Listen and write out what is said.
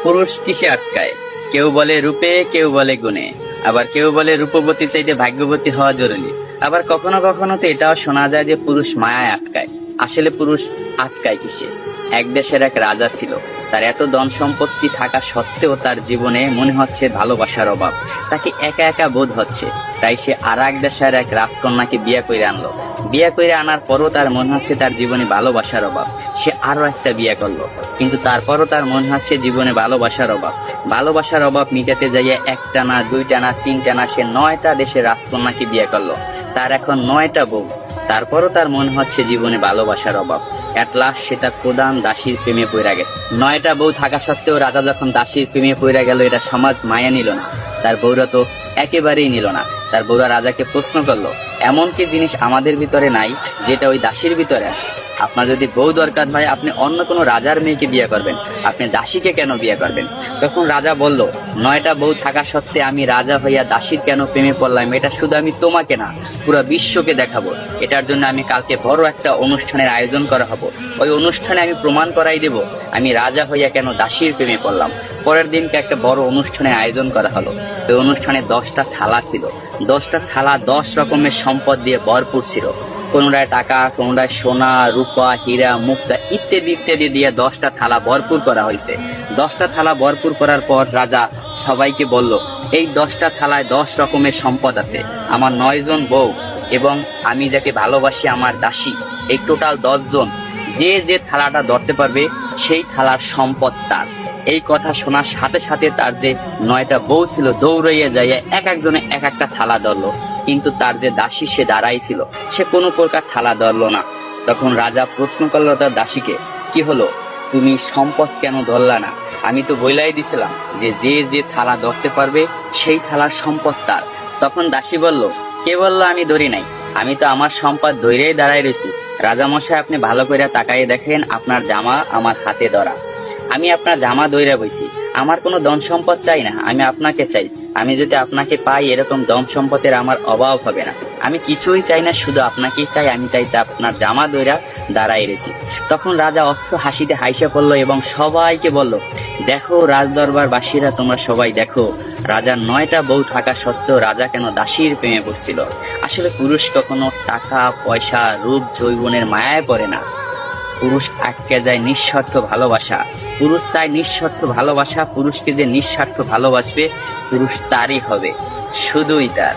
পুরুষ কিসে আটকায়? কেউ বলে রূপে, কেউ বলে গুণে, আবার কেউ বলে রূপবতী চাইতে ভাগ্যবতী হওয়া জরুরি। আবার কখনো কখনো তো এটাও শোনা যায় যে পুরুষ মায়ায় আটকায়। আসলে পুরুষ আটকায় কিসে? এক দেশের এক রাজা ছিল। তার এত ধন সম্পত্তি থাকা সত্ত্বেও তার জীবনে মনে হচ্ছে ভালোবাসার অভাব। তাকে একা একা বোধ হচ্ছে। তাই সে আর এক দেশের এক রাজকন্যাকে বিয়ে করে আনলো। বিয়ে করে আনার পরও তার মনে হচ্ছে তার জীবনে ভালোবাসার অভাব। সে আরো একটা বিয়ে করলো, কিন্তু তারপরও তার মনে হচ্ছে জীবনে ভালোবাসার অভাব। ভালোবাসার অভাব মিটাতে যাইয়ে একটা না, দুইটা না, তিনটা না, সে 9টা দেশের রাজকন্যাকে বিয়ে করলো। তার এখন 9টা বউ। তারপরও তার মনে হচ্ছে জীবনে ভালোবাসার অভাব। এট লাস্ট সে তার প্রধান দাসীর প্রেমে পড়ে গেছে। 9টা বউ থাকা সত্ত্বেও রাজা যখন দাসীর প্রেমে পড়ে গেল, এটা সমাজ মায়া নিল না। তার বউরা তো একেবারেই নিল না। তার বউরা রাজাকে প্রশ্ন করলো, এমন কি জিনিস আমাদের ভিতরে নাই যেটা ওই দাসীর ভিতরে আছে? আপনার যদি বউ দরকার হয়, আপনি অন্য কোনো রাজার মেয়েকে বিয়ে করবেন, আপনি দাসীকে কেন বিয়ে করবেন? তখন রাজা বলল, 9টা বউ থাকা সত্ত্বে আমি রাজা হইয়া দাসীর কেন প্রেমে পড়লাম, এটা শুধু আমি তোমাকে না, পুরো বিশ্বকে দেখাবো। এটার জন্য আমি কালকে বড় একটা অনুষ্ঠানের আয়োজন করা হবো। ওই অনুষ্ঠানে আমি প্রমাণ করাই দেব আমি রাজা হইয়া কেন দাসীর প্রেমে পড়লাম। পরের দিনকে একটা বড় অনুষ্ঠানের আয়োজন করা হলো। ওই অনুষ্ঠানে 10টা থালা ছিল। 10টা থালা 10 রকমের সম্পদ দিয়ে ভরপুর ছিল। কোনটায় টাকা, কোনটায় সোনা, রূপা, হীরা, মুক্তা ইত্যাদি ইত্যাদি দিয়ে 10টা থালা ভরপুর করা হয়েছে। 10টা থালা ভরপুর করার পর রাজা সবাইকে বলল, এই 10টা থালায় 10 রকমের সম্পদ আছে। আমার 9 জন বউ এবং আমি যাকে ভালোবাসি আমার দাসী, এই টোটাল 10 জন, যে যে থালাটা ধরতে পারবে সেই থালার সম্পদ তার। এই কথা শোনার সাথে সাথে তার যে 9টা বউ ছিল দৌড়াইয়া যাইয়া এক একজনে এক একটা থালা ধরলো, কিন্তু তার যে দাসী সে দাঁড়াই ছিল, সে কোনো প্রকার থালা ধরলো না। তখন রাজা প্রশ্ন করলো তার দাসীকে, কি হলো, তুমি সম্পদ কেন ধরলা না? আমি তো বইলাই দিছিলাম যে যে যে থালা ধরতে পারবে সেই থালার সম্পদ তার। তখন দাসী বলল, কে বললো আমি ধরি নাই? আমি তো আমার সম্পদ ধরেই দাঁড়াই রয়েছি। রাজামশাই, আপনি ভালো করে তাকাই দেখেন, আপনার জামা আমার হাতে ধরা। আমি আপনার জামা দইরা বইছি। আমার কোনো ধন সম্পদ চাই না, আমি আপনাকে চাই। আমি যদি আপনাকে পাই, এরকম ধন সম্পদের আমার অভাব হবে না। আমি কিছুই চাই না, শুধু আপনাকেই চাই। আমি তাই আপনার জামা দইরা দাঁড়াই রেছি। তখন রাজা অস্ত হাসিতে হাইসা পড়লো এবং সবাইকে বলল, দেখো রাজদরবার বাসীরা, তোমরা সবাই দেখো, রাজার 9টা বউ থাকা সত্ত্বেও রাজা কেন দাসীর প্রেমে পড়ছিল। আসলে পুরুষ কখনো টাকা, পয়সা, রূপ, যৌবনের মায়ায় পড়ে না। পুরুষ আটকে যায় নিঃস্বার্থ ভালোবাসা। পুরুষ তাই নিঃস্বার্থ ভালোবাসা। পুরুষকে যে নিঃস্বার্থ ভালোবাসবে, পুরুষ তারই হবে, শুধুই তার।